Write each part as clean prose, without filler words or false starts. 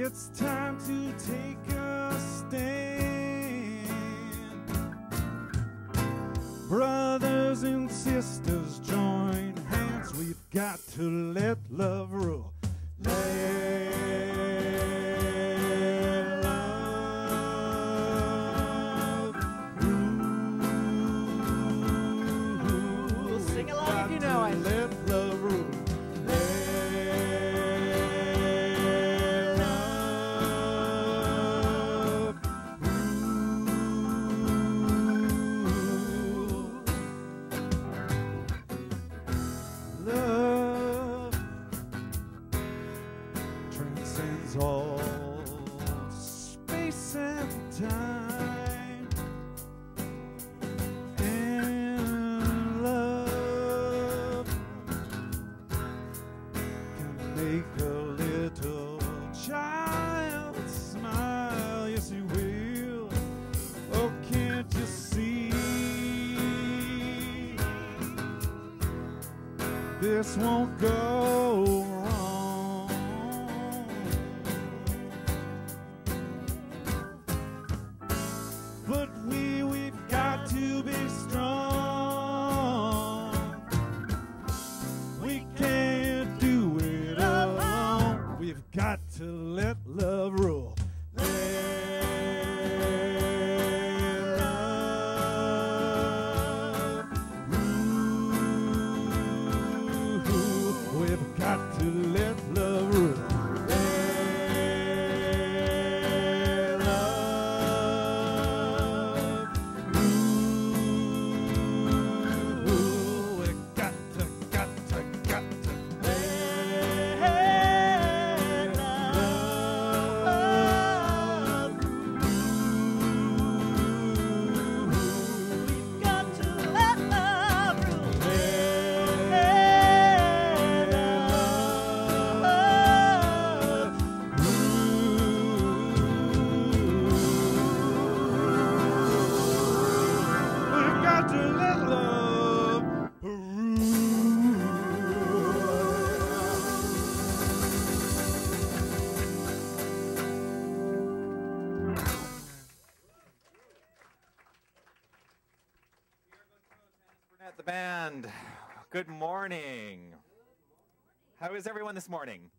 it's time to take a stand. Brothers and sisters, join hands. We've got to let love rule. Let love rule. Sing along if you know it. Let love rule. All space and time, and love can make a little child smile. Yes, you will. Oh, can't you see? This won't go wrong. But we've got to be strong. We can't do it alone. We've got to let love rule. Let love rule. We've got to let love rule. The band, good morning. How is everyone this morning?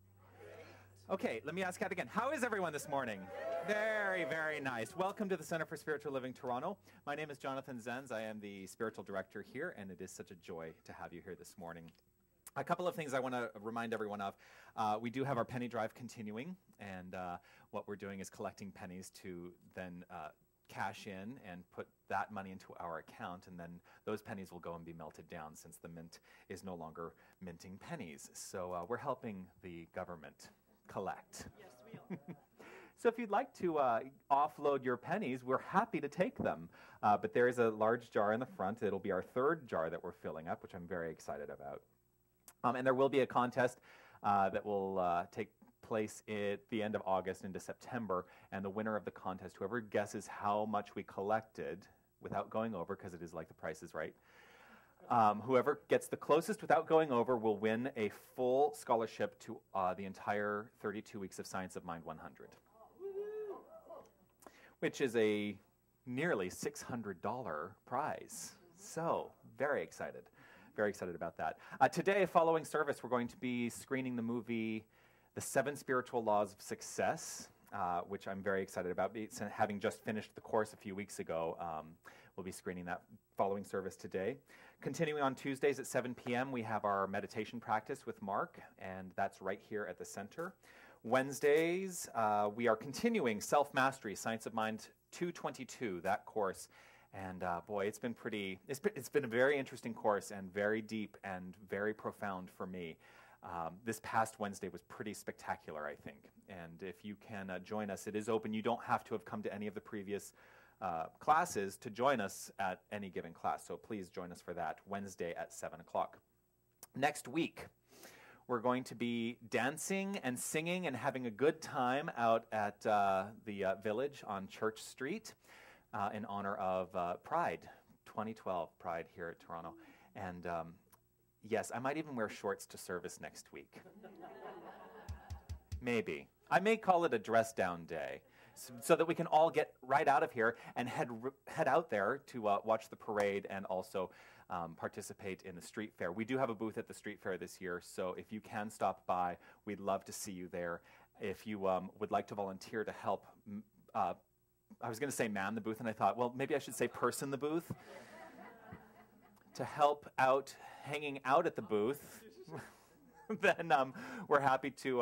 Okay, let me ask that again. How is everyone this morning? Very, very nice. Welcome to the Center for Spiritual Living Toronto. My name is Jonathan Zenz. I am the spiritual director here, and it is such a joy to have you here this morning. A couple of things I want to remind everyone of. We do have our penny drive continuing, and what we're doing is collecting pennies to then cash in and put that money into our account, and then those pennies will go and be melted down since the mint is no longer minting pennies. So we're helping the government collect. Yes, we are. So if you'd like to offload your pennies, we're happy to take them. But there is a large jar in the front. It'll be our third jar that we're filling up, which I'm very excited about. And there will be a contest that will take place at the end of August into September, and the winner of the contest, whoever guesses how much we collected without going over, because it is like The Price is Right, whoever gets the closest without going over will win a full scholarship to the entire 32 weeks of Science of Mind 100, which is a nearly $600 prize. So very excited about that. Today, following service, we're going to be screening the movie The 7 Spiritual Laws of Success, which I'm very excited about. Having just finished the course a few weeks ago, we'll be screening that following service today. Continuing on Tuesdays at 7 p.m., we have our meditation practice with Mark, and that's right here at the center. Wednesdays, we are continuing Self-Mastery, Science of Mind 222, that course. And boy, it's been a very interesting course and very deep and very profound for me. This past Wednesday was pretty spectacular, I think. And if you can join us, it is open. You don't have to have come to any of the previous classes to join us at any given class. So please join us for that Wednesday at 7 o'clock. Next week, we're going to be dancing and singing and having a good time out at the Village on Church Street in honor of Pride, 2012 Pride here at Toronto. And yes, I might even wear shorts to service next week. Maybe. I may call it a dress down day, so that we can all get right out of here and head out there to watch the parade and also participate in the street fair. We do have a booth at the street fair this year, so if you can stop by, we'd love to see you there. If you would like to volunteer to help, I was going to say man the booth, and I thought, well, maybe I should say person the booth. To help out hanging out at the booth, then we're happy to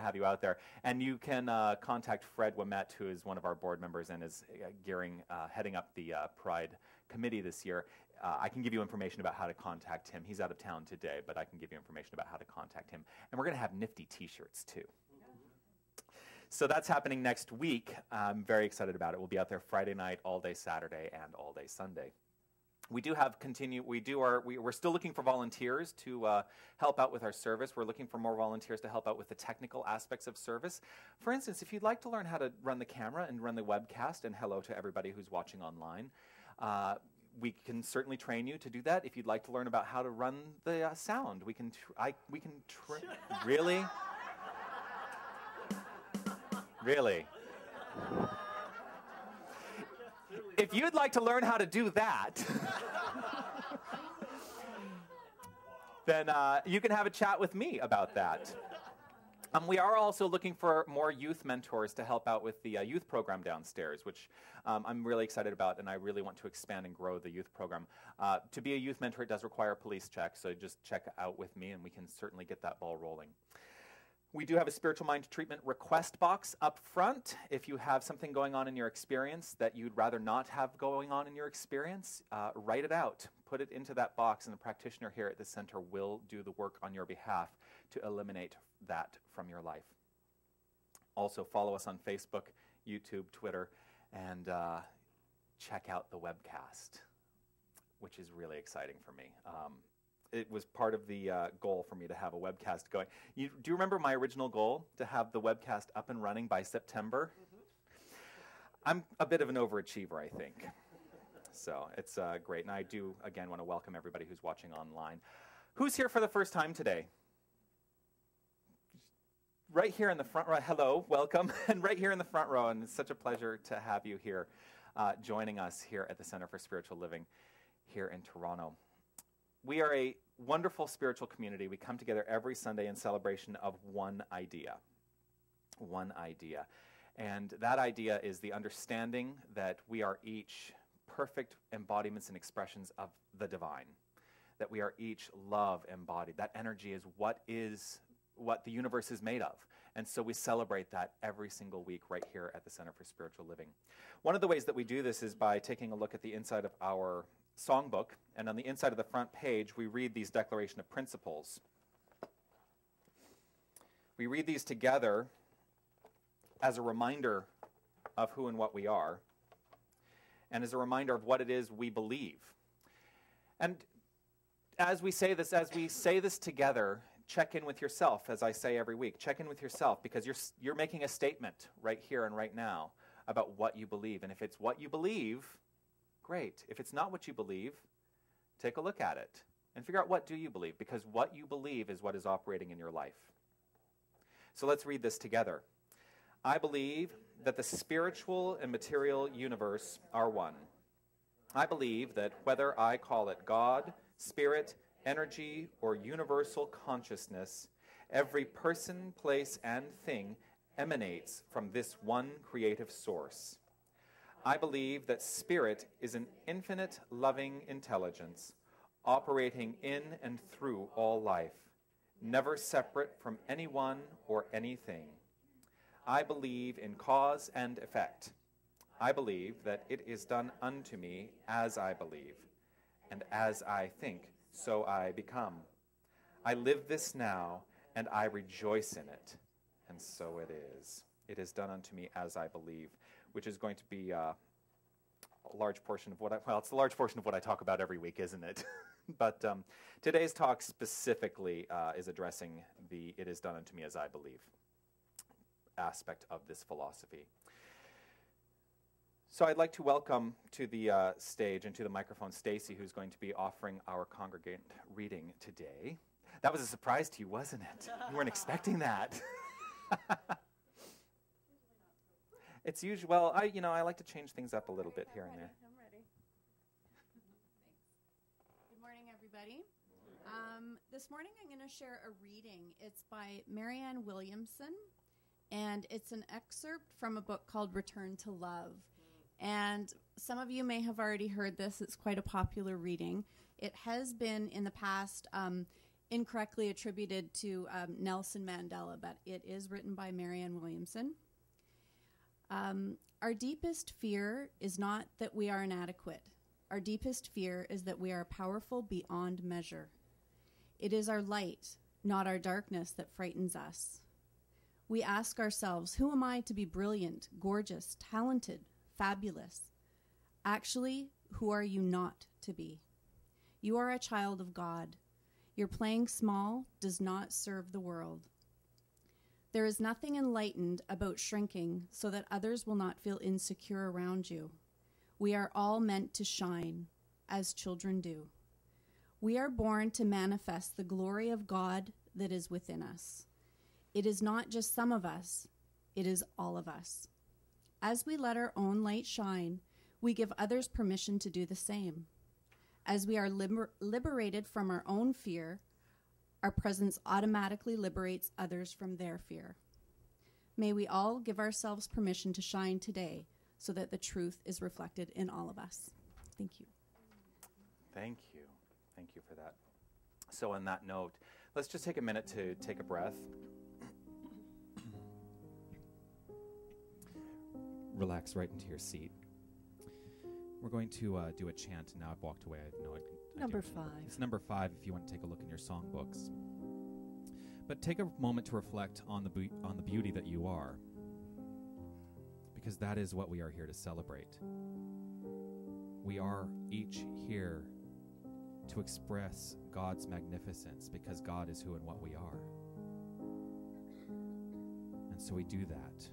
have you out there. And you can contact Fred Wimette, who is one of our board members and is heading up the Pride Committee this year. I can give you information about how to contact him. He's out of town today, but I can give you information about how to contact him. And we're going to have nifty T-shirts too. So that's happening next week. I'm very excited about it. We'll be out there Friday night, all day Saturday, and all day Sunday. We're still looking for volunteers to help out with our service. We're looking for more volunteers to help out with the technical aspects of service. For instance, if you'd like to learn how to run the camera and run the webcast, and hello to everybody who's watching online, we can certainly train you to do that. If you'd like to learn about how to run the sound, Really? Really? If you'd like to learn how to do that, then you can have a chat with me about that. We are also looking for more youth mentors to help out with the youth program downstairs, which I'm really excited about, and I really want to expand and grow the youth program. To be a youth mentor, it does require a police check, so just check out with me, and we can certainly get that ball rolling. We do have a spiritual mind treatment request box up front. If you have something going on in your experience that you'd rather not have going on in your experience, write it out. Put it into that box, and the practitioner here at the center will do the work on your behalf to eliminate that from your life. Also, follow us on Facebook, YouTube, Twitter, and check out the webcast, which is really exciting for me. It was part of the goal for me to have a webcast going. Do you remember my original goal, to have the webcast up and running by September? Mm-hmm. I'm a bit of an overachiever, I think. So it's great. And I do, again, want to welcome everybody who's watching online. Who's here for the first time today? Right here in the front row. Hello, welcome. And right here in the front row. And it's such a pleasure to have you here joining us here at the Center for Spiritual Living here in Toronto. We are a wonderful spiritual community. We come together every Sunday in celebration of one idea. One idea. And that idea is the understanding that we are each perfect embodiments and expressions of the divine. That we are each love embodied. That energy is what the universe is made of. And so we celebrate that every single week right here at the Center for Spiritual Living. One of the ways that we do this is by taking a look at the inside of our songbook, and on the inside of the front page, we read these declaration of principles. We read these together as a reminder of who and what we are, and as a reminder of what it is we believe. And as we say this together, check in with yourself, as I say every week. Check in with yourself, because you're making a statement right here and right now about what you believe. And if it's what you believe, great. If it's not what you believe, take a look at it and figure out, what do you believe? Because what you believe is what is operating in your life. So let's read this together. I believe that the spiritual and material universe are one. I believe that whether I call it God, spirit, energy, or universal consciousness, every person, place, and thing emanates from this one creative source. I believe that spirit is an infinite loving intelligence operating in and through all life, never separate from anyone or anything. I believe in cause and effect. I believe that it is done unto me as I believe, and as I think, so I become. I live this now, and I rejoice in it, and so it is. It is done unto me as I believe, which is going to be a large portion of it's a large portion of what I talk about every week, isn't it? But today's talk specifically is addressing the "it is done unto me as I believe" aspect of this philosophy. So I'd like to welcome to the stage and to the microphone Stacy, who's going to be offering our congregant reading today. That was a surprise to you, wasn't it? You weren't expecting that. It's usual. Well, I like to change things up a little bit here and there. I'm ready. Thanks. Good morning, everybody. This morning I'm going to share a reading. It's by Marianne Williamson, and it's an excerpt from a book called Return to Love. And some of you may have already heard this. It's quite a popular reading. It has been in the past incorrectly attributed to Nelson Mandela, but it is written by Marianne Williamson. Our deepest fear is not that we are inadequate. Our deepest fear is that we are powerful beyond measure. It is our light, not our darkness, that frightens us. We ask ourselves, who am I to be brilliant, gorgeous, talented, fabulous? Actually, who are you not to be? You are a child of God. Your playing small does not serve the world. There is nothing enlightened about shrinking so that others will not feel insecure around you. We are all meant to shine, as children do. We are born to manifest the glory of God that is within us. It is not just some of us, it is all of us. As we let our own light shine, we give others permission to do the same. As we are liberated from our own fear, our presence automatically liberates others from their fear. May we all give ourselves permission to shine today so that the truth is reflected in all of us. Thank you. Thank you. Thank you for that. So on that note, let's just take a minute to take a breath. Relax right into your seat. We're going to do a chant. Now I've walked away. Number 5. It's number 5 if you want to take a look in your songbooks. But take a moment to reflect on the beauty that you are, because that is what we are here to celebrate. We are each here to express God's magnificence, because God is who and what we are. And so we do that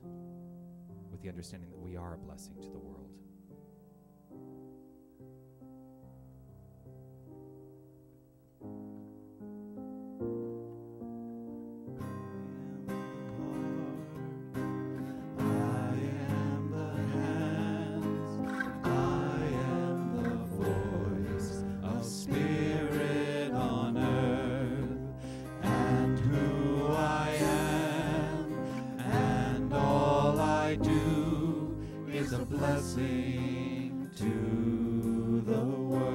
with the understanding that we are a blessing to the world. Blessing to the world.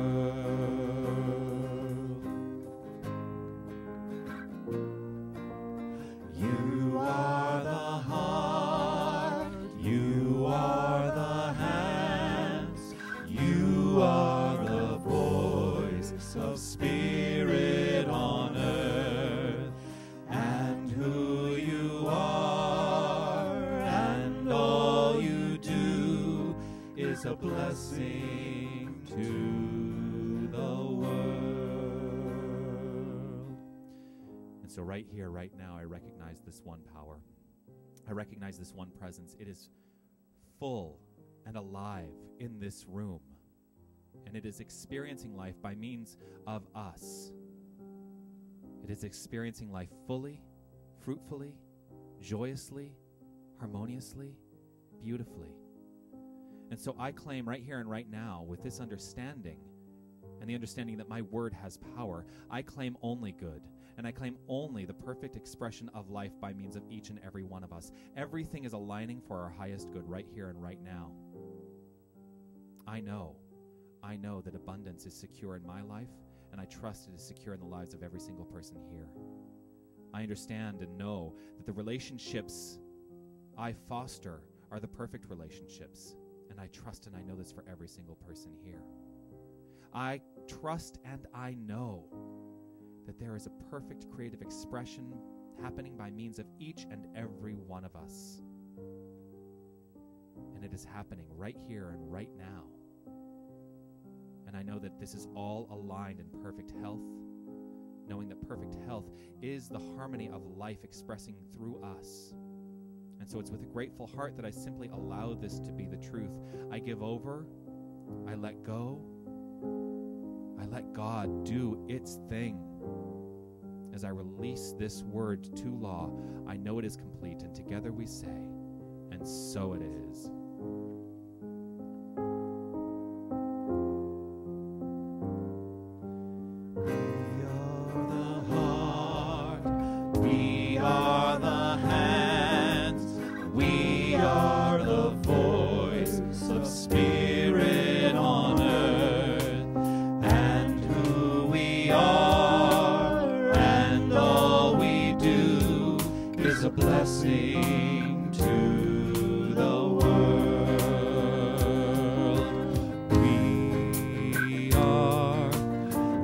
You are the heart, you are the hands, you are the voice of spirit on earth, and who you are and all you do is a blessing to the world. And so right here, right now, I recognize this one power. I recognize this one presence. It is full and alive in this room. And it is experiencing life by means of us. It is experiencing life fully, fruitfully, joyously, harmoniously, beautifully. And so I claim right here and right now, with this understanding and the understanding that my word has power, I claim only good, and I claim only the perfect expression of life by means of each and every one of us. Everything is aligning for our highest good right here and right now. I know that abundance is secure in my life, and I trust it is secure in the lives of every single person here. I understand and know that the relationships I foster are the perfect relationships. And I trust and I know this for every single person here. I trust and I know that there is a perfect creative expression happening by means of each and every one of us. And it is happening right here and right now. And I know that this is all aligned in perfect health, knowing that perfect health is the harmony of life expressing through us. And so it's with a grateful heart that I simply allow this to be the truth. I give over, I let go, I let God do its thing. As I release this word to law, I know it is complete, and together we say, And so it is. We are the hands, we are the voice of spirit on earth, and who we are, and all we do is a blessing to the world.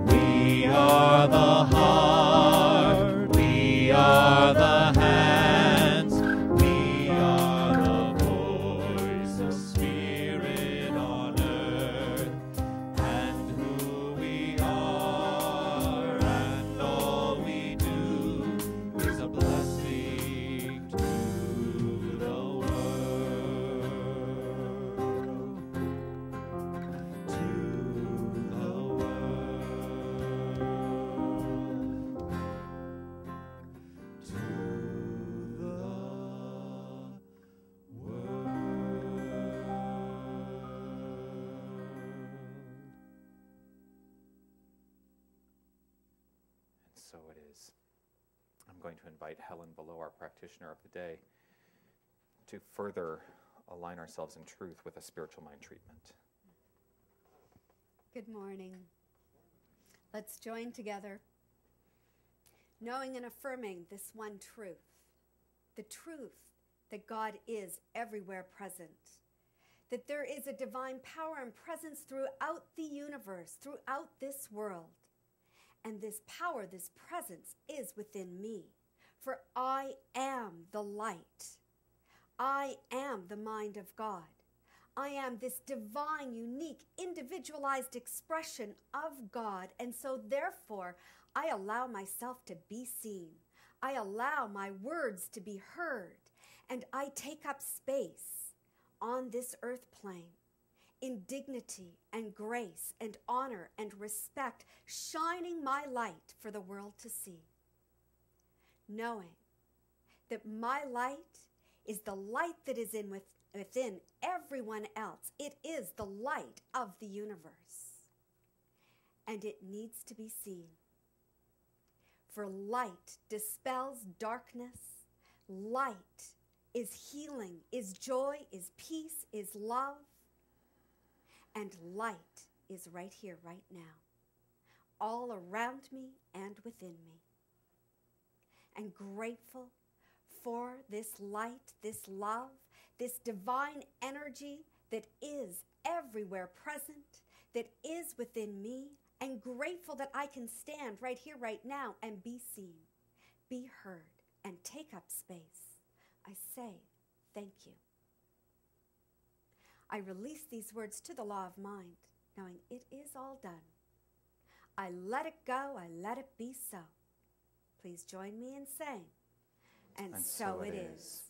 We are the heart, we are the hands, we are the voice of spirit on earth, and who we are, and all we do is a blessing to the world. To the So it is. I'm going to invite Helen Below, our practitioner of the day, to further align ourselves in truth with a spiritual mind treatment. Good morning. Let's join together, knowing and affirming this one truth, the truth that God is everywhere present, that there is a divine power and presence throughout the universe, throughout this world. And this power, this presence is within me, for I am the light. I am the mind of God. I am this divine, unique, individualized expression of God, and so therefore I allow myself to be seen. I allow my words to be heard, and I take up space on this earth plane in dignity and grace and honor and respect, shining my light for the world to see, knowing that my light is the light that is within everyone else. It is the light of the universe, and it needs to be seen. For light dispels darkness. Light is healing, is joy, is peace, is love. And light is right here, right now, all around me and within me. And grateful for this light, this love, this divine energy that is everywhere present, that is within me, and grateful that I can stand right here, right now, and be seen, be heard, and take up space. I say thank you. I release these words to the law of mind, knowing it is all done. I let it go, I let it be so. Please join me in saying, and so it is.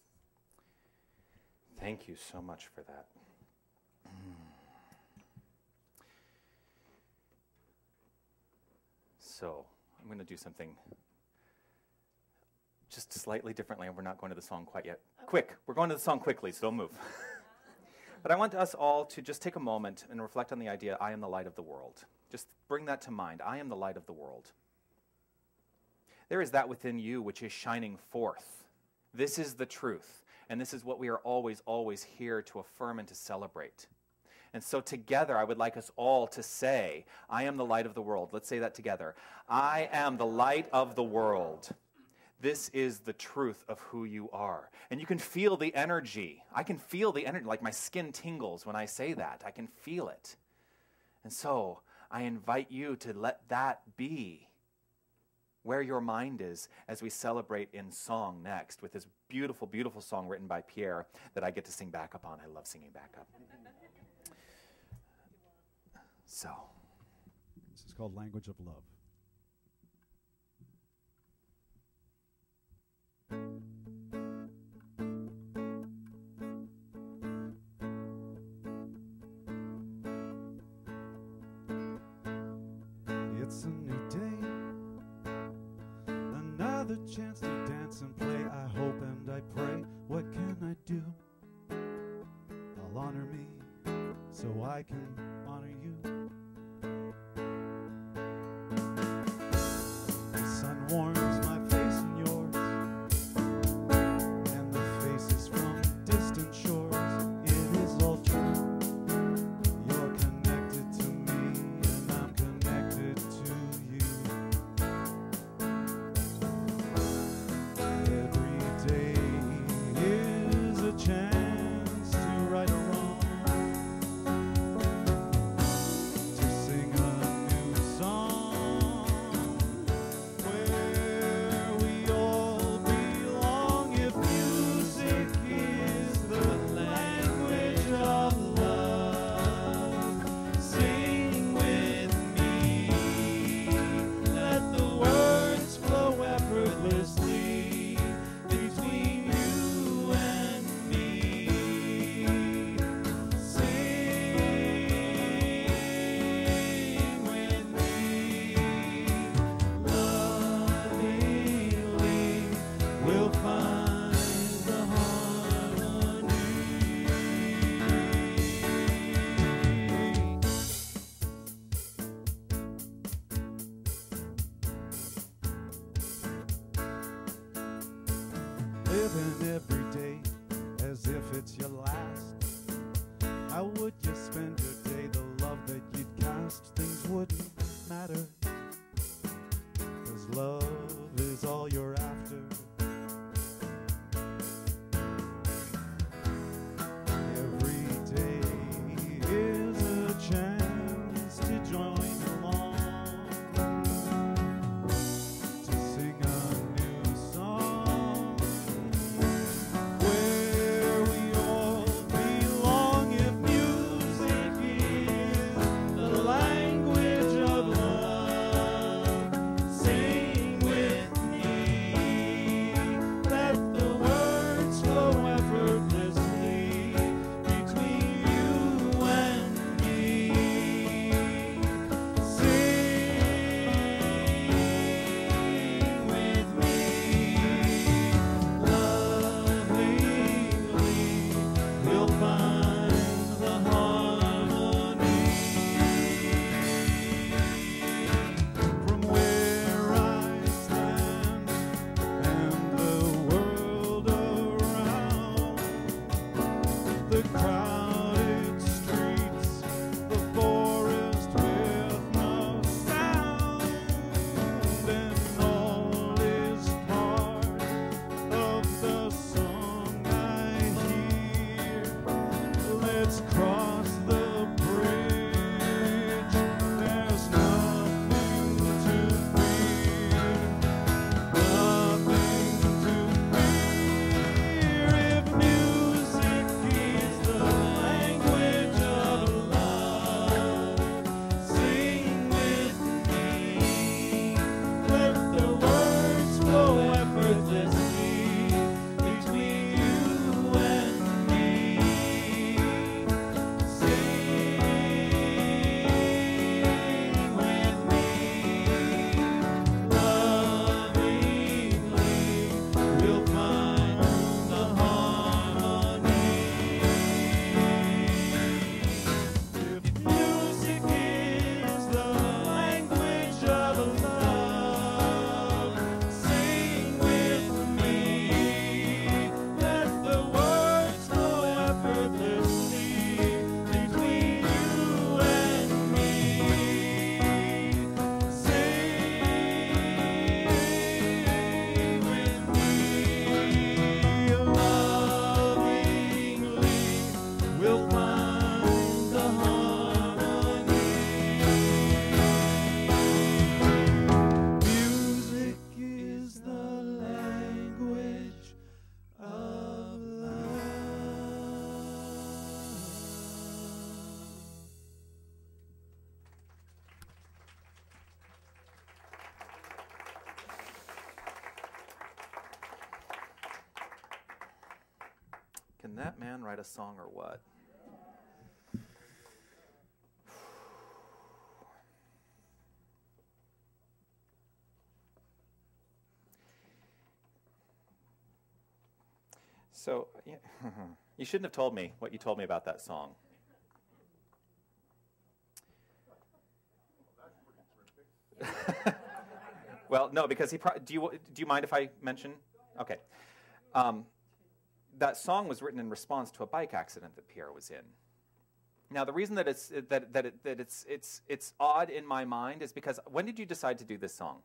Thank you so much for that. So, I'm going to do something just slightly differently, and we're not going to the song quite yet. Quick, we're going to the song quickly, so don't move. But I want us all to just take a moment and reflect on the idea, I am the light of the world. Just bring that to mind. I am the light of the world. There is that within you which is shining forth. This is the truth, and this is what we are always, always here to affirm and to celebrate. And so together, I would like us all to say, I am the light of the world. Let's say that together. I am the light of the world. This is the truth of who you are. And you can feel the energy. I can feel the energy, like my skin tingles when I say that. I can feel it. And so I invite you to let that be where your mind is as we celebrate in song next with this beautiful, beautiful song written by Pierre that I get to sing backup on. I love singing backup. So, this is called Language of Love. It's a new day, another chance to dance and play. I hope and I pray, what can I do honor me so I can honor you. The sun warms my face and yours, and the faces from distant shores. It is all true. You're connected to me, and I'm connected to you. Every day is a chance to right a wrong, to sing a new song where we all belong. If music is the language of love, sing with me. Let the words flow effortlessly between you and me. Sing with me. Lovingly we'll find the harmony. Living every day as if it's your last. How would you spend your day? The love that you'd cast, things wouldn't matter, 'cause love is all you're after. Every day is a chance to join along, to sing a new song where we all belong. If music is the language of love, sing with me. Let the words flow effortlessly between you and me. Sing with me. Lovingly we'll find the harmony. From where I stand and the world around, the crowded streets, the forest with no sound, and all is part of the song I hear. Let's cross the bridge. There's nothing to fear, nothing to fear. If music is the language of love, sing with me. Let the words flow effortlessly between you and me. Sing with me. Lovingly we'll find the harmony. If music is the language of love, sing with me. Let the words flow effortlessly between you and me. Sing with me. Lovingly we'll find the harmony. Music is the language of love. Can that man write a song or what? So, yeah, you shouldn't have told me what you told me about that song. Well, no, because do you mind if I mention? Okay. That song was written in response to a bike accident that Pierre was in. Now, the reason that it's odd in my mind is because when did you decide to do this song?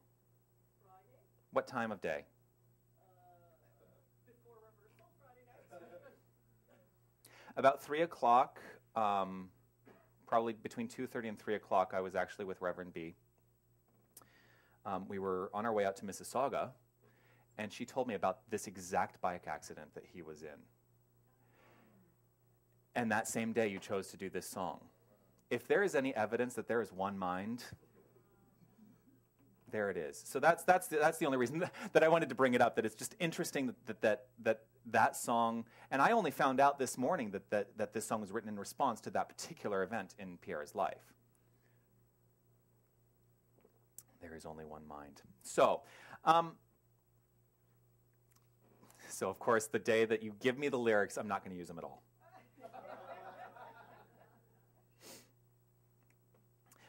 Friday. What time of day? Before rehearsal, Friday night. About 3 o'clock, probably between 2:30 and 3 o'clock, I was actually with Reverend B. We were on our way out to Mississauga, and she told me about this exact bike accident that he was in. And that same day, you chose to do this song. If there is any evidence that there is one mind, there it is. So that's the only reason that I wanted to bring it up, that it's just interesting that song, and I only found out this morning that this song was written in response to that particular event in Pierre's life. There is only one mind. So of course, the day that you give me the lyrics, I'm not going to use them at all.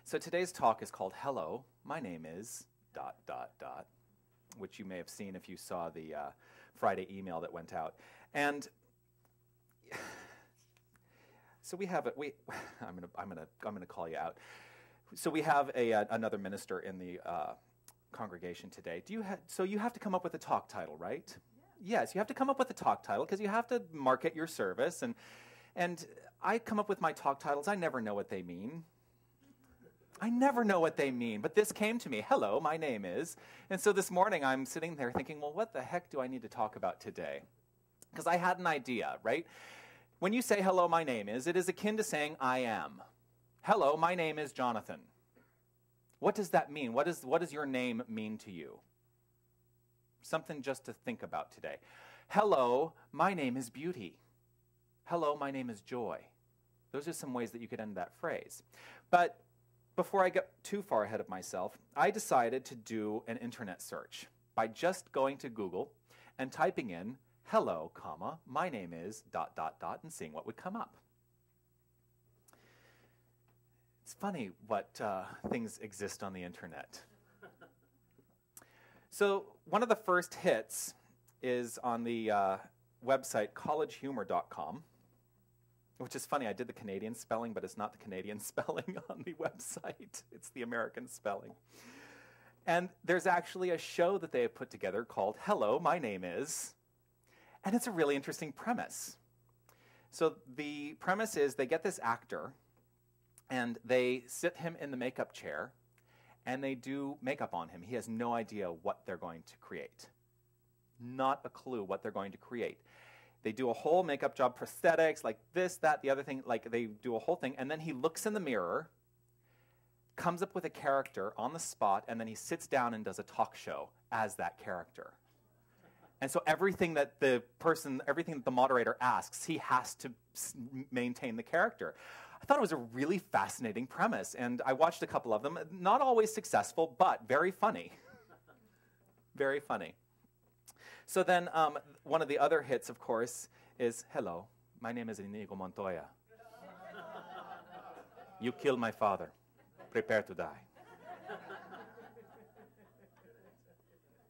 So today's talk is called Hello, My Name Is ... which you may have seen if you saw the Friday email that went out. And so we have I'm gonna call you out. So we have another minister in the congregation today. So you have to come up with a talk title, right? Yeah. Yes, you have to come up with a talk title because you have to market your service. And I come up with my talk titles. I never know what they mean. But this came to me. Hello, my name is. And so this morning I'm sitting there thinking, well, what the heck do I need to talk about today? Because I had an idea, right? When you say hello, my name is, it is akin to saying I am. Hello, my name is Jonathan. What does that mean? What does your name mean to you? Something just to think about today. Hello, my name is Beauty. Hello, my name is Joy. Those are some ways that you could end that phrase. But before I get too far ahead of myself, I decided to do an internet search by just going to Google and typing in hello, comma, my name is ... and seeing what would come up. It's funny what things exist on the internet. So one of the first hits is on the website collegehumor.com. Which is funny, I did the Canadian spelling, but it's not the Canadian spelling on the website. It's the American spelling. And there's actually a show that they have put together called Hello, My Name Is. And it's a really interesting premise. So the premise is they get this actor, and they sit him in the makeup chair, and they do makeup on him. He has no idea what they're going to create. Not a clue what they're going to create. They do a whole makeup job, prosthetics, like this, that, the other thing, like they do a whole thing, and then he looks in the mirror, comes up with a character on the spot, and then he sits down and does a talk show as that character. And so everything that the moderator asks, he has to maintain the character. I thought it was a really fascinating premise, and I watched a couple of them. Not always successful, but very funny. Very funny. So then one of the other hits, of course, is, hello, my name is Inigo Montoya. You killed my father. Prepare to die.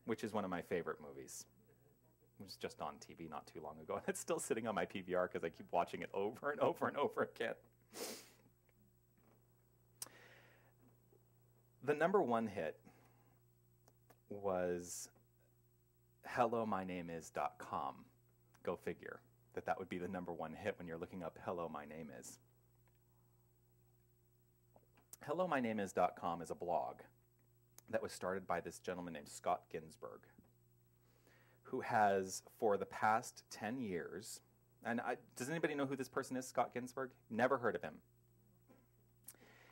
Which is one of my favorite movies. It was just on TV not too long ago, and it's still sitting on my PVR because I keep watching it over and over and over again. The number one hit was HelloMyNameIs.com. Go figure that would be the number one hit when you're looking up Hello, My Name Is. HelloMyNameIs.com is a blog that was started by this gentleman named Scott Ginsberg, who has, for the past 10 years, and does anybody know who this person is, Scott Ginsberg? Never heard of him.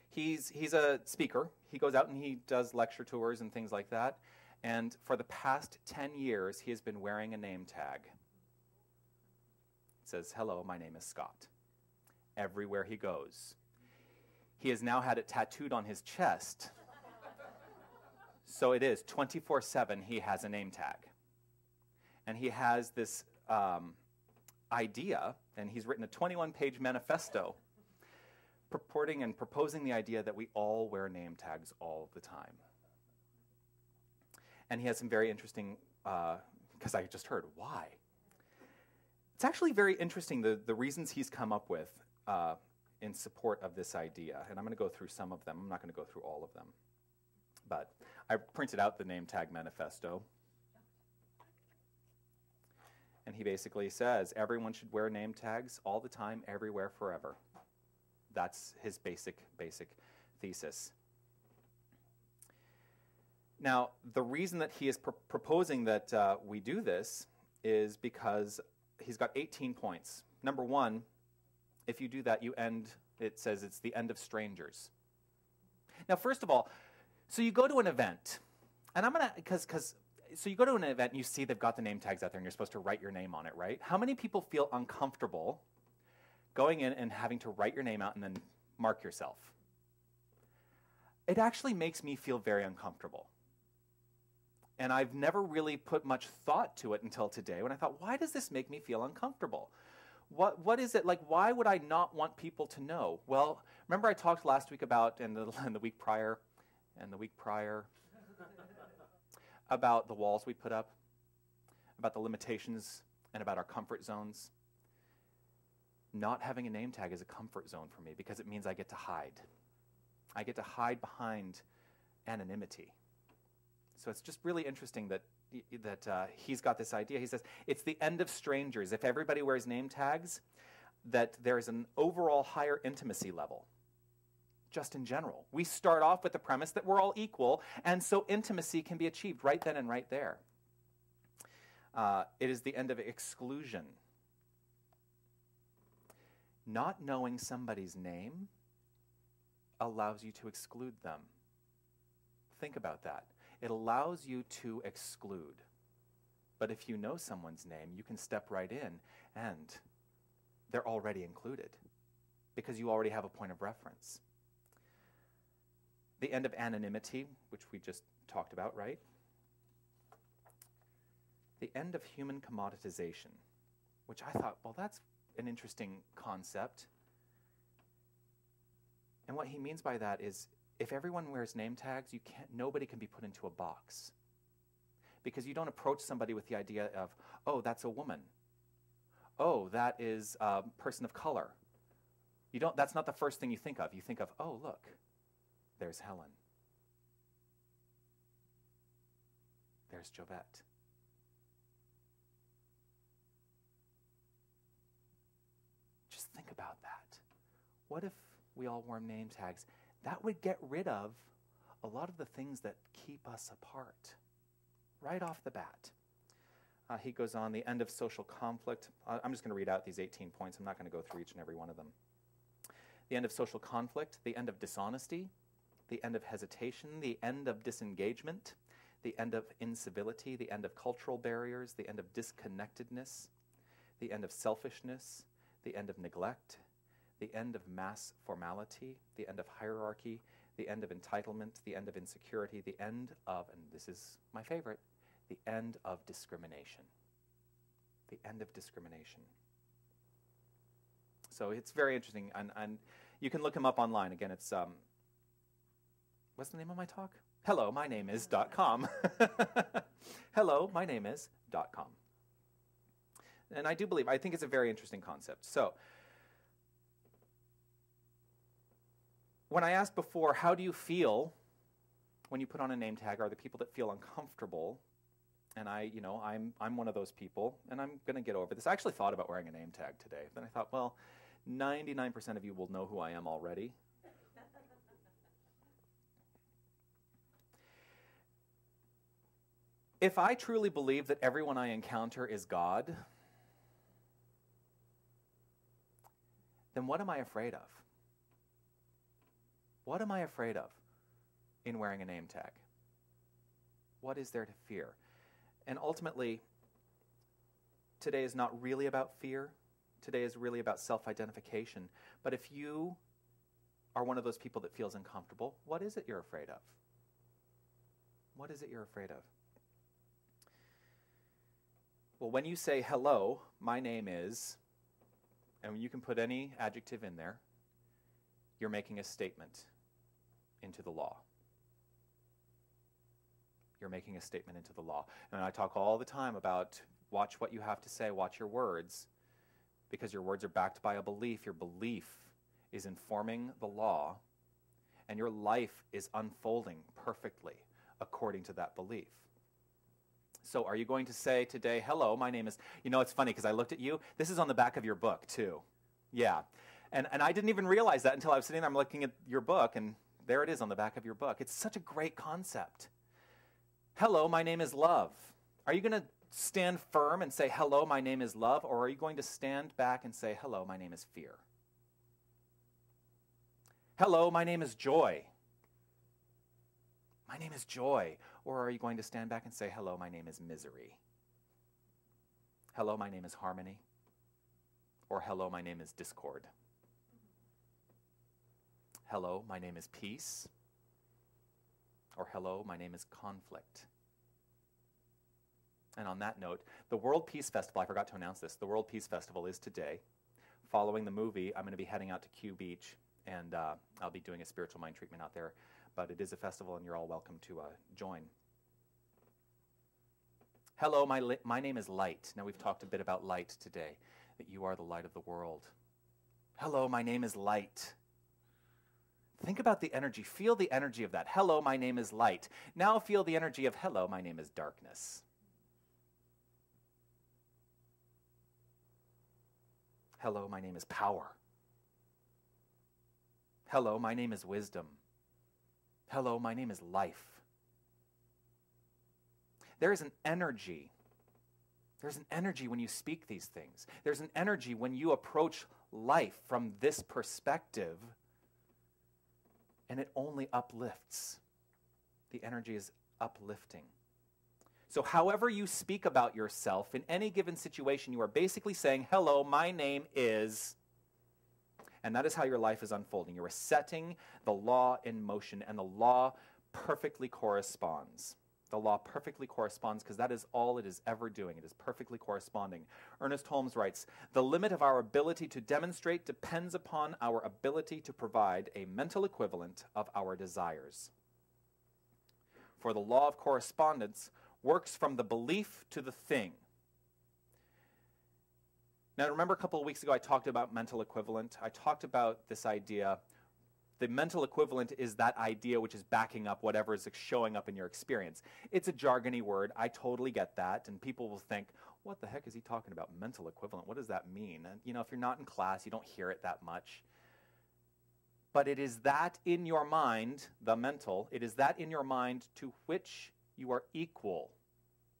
He's a speaker. He goes out and he does lecture tours and things like that. And for the past 10 years, he has been wearing a name tag. It says, hello, my name is Scott. Everywhere he goes. He has now had it tattooed on his chest. So it is 24/7 he has a name tag. And he has this idea, and he's written a 21-page manifesto purporting and proposing the idea that we all wear name tags all the time. And he has some very interesting, because I just heard, why? It's actually very interesting, the reasons he's come up with in support of this idea. And I'm going to go through some of them. I'm not going to go through all of them. But I printed out the name tag manifesto. And he basically says everyone should wear name tags all the time, everywhere, forever. That's his basic thesis. Now, the reason that he is proposing that we do this is because he's got 18 points. Number one, if you do that, it says it's the end of strangers. Now, first of all, so you go to an event, and so you go to an event and you see they've got the name tags out there and you're supposed to write your name on it, right? How many people feel uncomfortable going in and having to write your name out and then mark yourself? It actually makes me feel very uncomfortable. And I've never really put much thought to it until today when I thought, why does this make me feel uncomfortable? What is it like? Why would I not want people to know? Well, remember I talked last week about, and the week prior, about the walls we put up, about the limitations, and about our comfort zones. Not having a name tag is a comfort zone for me because it means I get to hide. I get to hide behind anonymity. So it's just really interesting that he's got this idea. He says, it's the end of strangers. If everybody wears name tags, that there's an overall higher intimacy level. Just in general. We start off with the premise that we're all equal, and so intimacy can be achieved right then and right there. It is the end of exclusion. Not knowing somebody's name allows you to exclude them. Think about that. It allows you to exclude. But if you know someone's name, you can step right in, and they're already included because you already have a point of reference. The end of anonymity, which we just talked about, right? The end of human commoditization, which I thought, well, that's an interesting concept. And what he means by that is, if everyone wears name tags, nobody can be put into a box. Because you don't approach somebody with the idea of, oh, that's a woman. Oh, that is a person of color. That's not the first thing you think of. You think of, oh, look. There's Helen. There's Jovette. Just think about that. What if we all wore name tags? That would get rid of a lot of the things that keep us apart right off the bat. He goes on, the end of social conflict. I'm just going to read out these 18 points. I'm not going to go through each and every one of them. The end of social conflict, the end of dishonesty, the end of hesitation, the end of disengagement, the end of incivility, the end of cultural barriers, the end of disconnectedness, the end of selfishness, the end of neglect, the end of mass formality, the end of hierarchy, the end of entitlement, the end of insecurity, the end of, and this is my favorite, the end of discrimination. The end of discrimination. So it's very interesting, and you can look him up online. Again, it's, what's the name of my talk? Hello, my name is .com. Hello, my name is .com. And I think it's a very interesting concept. So, when I asked before, how do you feel when you put on a name tag? Are there people that feel uncomfortable? And I'm one of those people, and I'm going to get over this. I actually thought about wearing a name tag today. Then I thought, well, 99% of you will know who I am already. If I truly believe that everyone I encounter is God, then what am I afraid of? What am I afraid of in wearing a name tag? What is there to fear? And ultimately, today is not really about fear. Today is really about self-identification. But if you are one of those people that feels uncomfortable, what is it you're afraid of? What is it you're afraid of? Well, when you say, hello, my name is, and you can put any adjective in there, you're making a statement into the law. You're making a statement into the law. And I talk all the time about watch what you have to say, watch your words, because your words are backed by a belief. Your belief is informing the law, and your life is unfolding perfectly according to that belief. So are you going to say today, hello, my name is, it's funny because I looked at you. This is on the back of your book too. Yeah. And I didn't even realize that until I was sitting there, I'm looking at your book, and there it is on the back of your book. It's such a great concept. Hello, my name is love. Are you going to stand firm and say, hello, my name is love, or are you going to stand back and say, hello, my name is fear? Hello, my name is joy. My name is joy. Or are you going to stand back and say, hello, my name is misery? Hello, my name is harmony. Or hello, my name is discord. Hello, my name is peace. Or hello, my name is conflict. And on that note, the World Peace Festival, I forgot to announce this, the World Peace Festival is today. Following the movie, I'm going to be heading out to Q Beach, and I'll be doing a spiritual mind treatment out there. But it is a festival, and you're all welcome to join. Hello, my name is Light. Now, we've talked a bit about light today, that you are the light of the world. Hello, my name is Light. Think about the energy. Feel the energy of that. Hello, my name is Light. Now feel the energy of hello, my name is Darkness. Hello, my name is Power. Hello, my name is Wisdom. Hello, my name is Life. There is an energy. There's an energy when you speak these things. There's an energy when you approach life from this perspective, and it only uplifts. The energy is uplifting. So however you speak about yourself in any given situation, you are basically saying, hello, my name is, and that is how your life is unfolding. You are setting the law in motion, and the law perfectly corresponds. The law perfectly corresponds because that is all it is ever doing. It is perfectly corresponding. Ernest Holmes writes, the limit of our ability to demonstrate depends upon our ability to provide a mental equivalent of our desires. For the law of correspondence works from the belief to the thing. Now, remember a couple of weeks ago I talked about mental equivalent. I talked about this idea. The mental equivalent is that idea which is backing up whatever is showing up in your experience. It's a jargony word. I totally get that. And people will think, what the heck is he talking about? Mental equivalent. What does that mean? And, if you're not in class, you don't hear it that much. But it is that in your mind, the mental, it is that in your mind to which you are equal,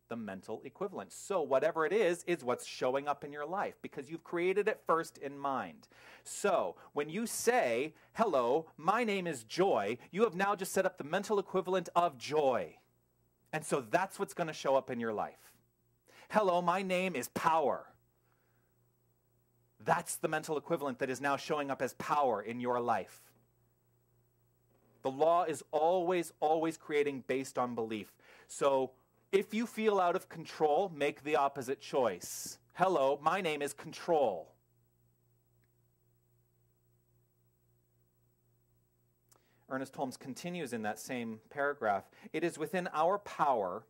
the mental equivalent. So whatever it is what's showing up in your life because you've created it first in mind. So when you say, hello, my name is Joy, you have now just set up the mental equivalent of joy. And so that's what's going to show up in your life. Hello, my name is Power. That's the mental equivalent that is now showing up as power in your life. The law is always, always creating based on belief. So if you feel out of control, make the opposite choice. Hello, my name is Control. Ernest Holmes continues in that same paragraph. It is within our power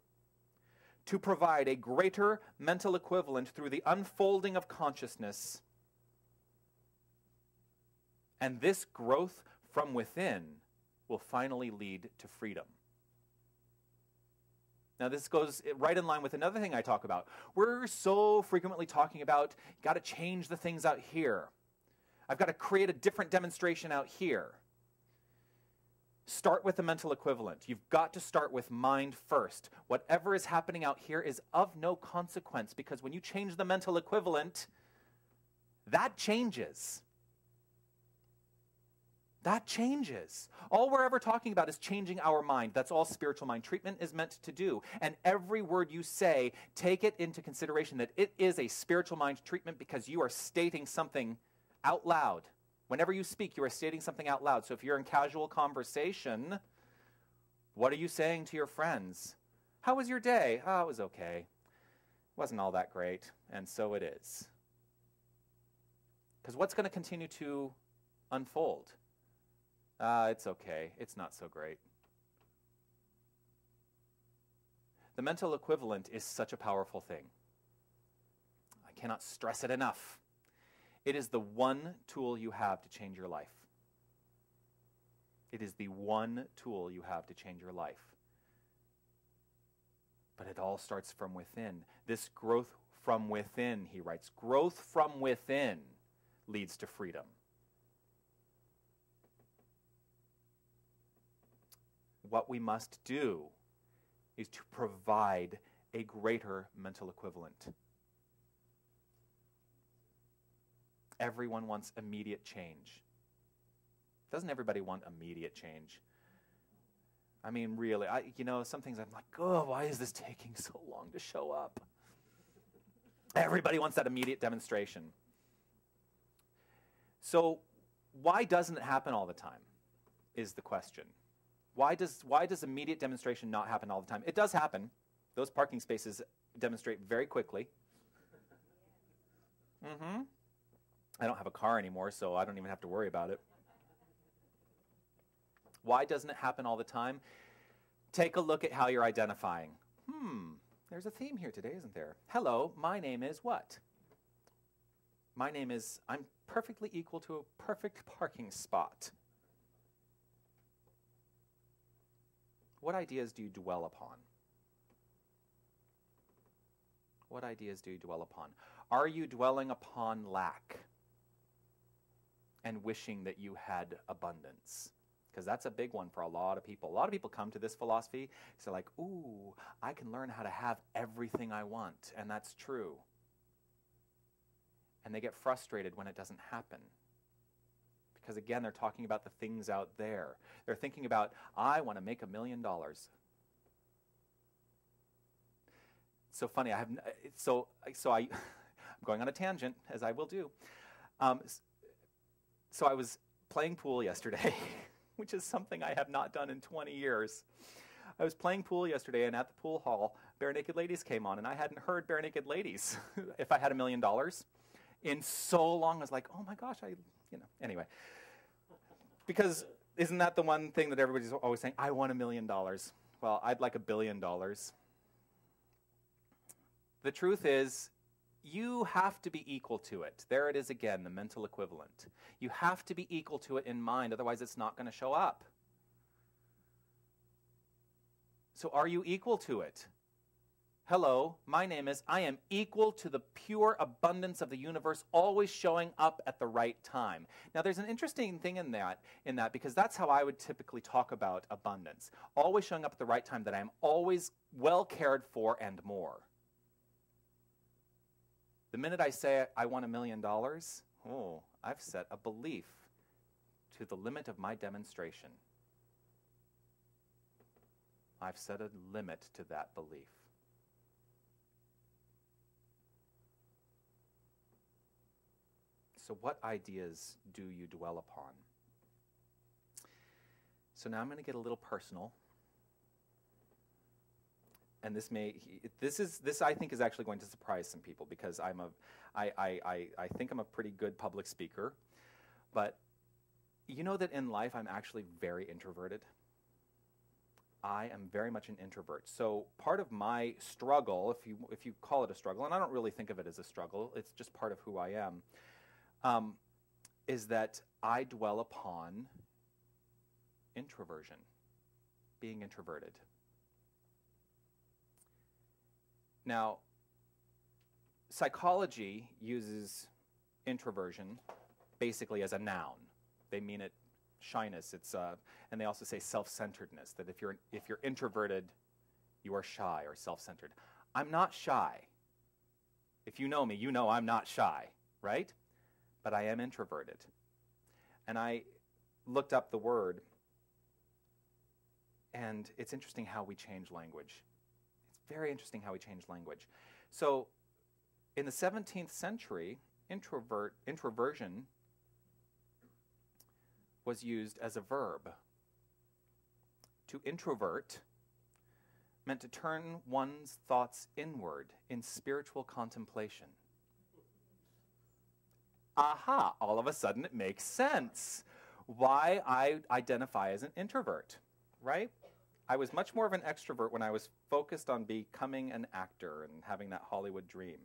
to provide a greater mental equivalent through the unfolding of consciousness. And this growth from within will finally lead to freedom. Now, this goes right in line with another thing I talk about. We're so frequently talking about, got to change the things out here. I've got to create a different demonstration out here. Start with the mental equivalent. You've got to start with mind first. Whatever is happening out here is of no consequence because when you change the mental equivalent, that changes. That changes. All we're ever talking about is changing our mind. That's all spiritual mind treatment is meant to do. And every word you say, take it into consideration that it is a spiritual mind treatment because you are stating something out loud. Whenever you speak, you are stating something out loud. So if you're in casual conversation, what are you saying to your friends? How was your day? Oh, it was okay. It wasn't all that great. And so it is. Because what's going to continue to unfold? It's okay. It's not so great. The mental equivalent is such a powerful thing. I cannot stress it enough. It is the one tool you have to change your life. It is the one tool you have to change your life. But it all starts from within. This growth from within, he writes, growth from within leads to freedom. What we must do is to provide a greater mental equivalent. Everyone wants immediate change. Doesn't everybody want immediate change? I mean, really, some things I'm like, oh, why is this taking so long to show up? Everybody wants that immediate demonstration. So why doesn't it happen all the time is the question. Why does immediate demonstration not happen all the time? It does happen. Those parking spaces demonstrate very quickly. I don't have a car anymore, so I don't even have to worry about it. Why doesn't it happen all the time? Take a look at how you're identifying. There's a theme here today, isn't there? Hello, my name is what? My name is, I'm perfectly equal to a perfect parking spot. What ideas do you dwell upon? What ideas do you dwell upon? Are you dwelling upon lack and wishing that you had abundance? Because that's a big one for a lot of people. A lot of people come to this philosophy, so like, ooh, I can learn how to have everything I want, and that's true. And they get frustrated when it doesn't happen. Because again, they're talking about the things out there. They're thinking about, I want to make $1 million. So funny, I'm going on a tangent, as I will do. So I was playing pool yesterday, which is something I have not done in 20 years. I was playing pool yesterday, and at the pool hall, Bare Naked Ladies came on, and I hadn't heard Bare Naked Ladies, if I had $1 million, in so long. I was like, oh my gosh, anyway. Because isn't that the one thing that everybody's always saying, I want $1 million. Well, I'd like $1 billion. The truth is, you have to be equal to it. There it is again, the mental equivalent. You have to be equal to it in mind, otherwise it's not going to show up. So are you equal to it? Hello, my name is, I am equal to the pure abundance of the universe, always showing up at the right time. Now there's an interesting thing in that because that's how I would typically talk about abundance. Always showing up at the right time, that I am always well cared for and more. The minute I say I want $1 million, I've set a belief to the limit of my demonstration. I've set a limit to that belief. So what ideas do you dwell upon? So now I'm going to get a little personal. And this I think is actually going to surprise some people, because I think I'm a pretty good public speaker, but you know that in life I'm actually very introverted. I am very much an introvert. So part of my struggle, if you call it a struggle, and I don't really think of it as a struggle, it's just part of who I am, is that I dwell upon introversion, being introverted. Now, psychology uses introversion basically as a noun. They mean it shyness. And they also say self-centeredness, that if you're introverted, you are shy or self-centered. I'm not shy. If you know me, you know I'm not shy, right? But I am introverted. And I looked up the word, and it's interesting how we change language. Very interesting how we change language. So in the 17th century, introversion was used as a verb. To introvert meant to turn one's thoughts inward in spiritual contemplation. aha, all of a sudden it makes sense why I identify as an introvert, right? I was much more of an extrovert when I was focused on becoming an actor and having that Hollywood dream.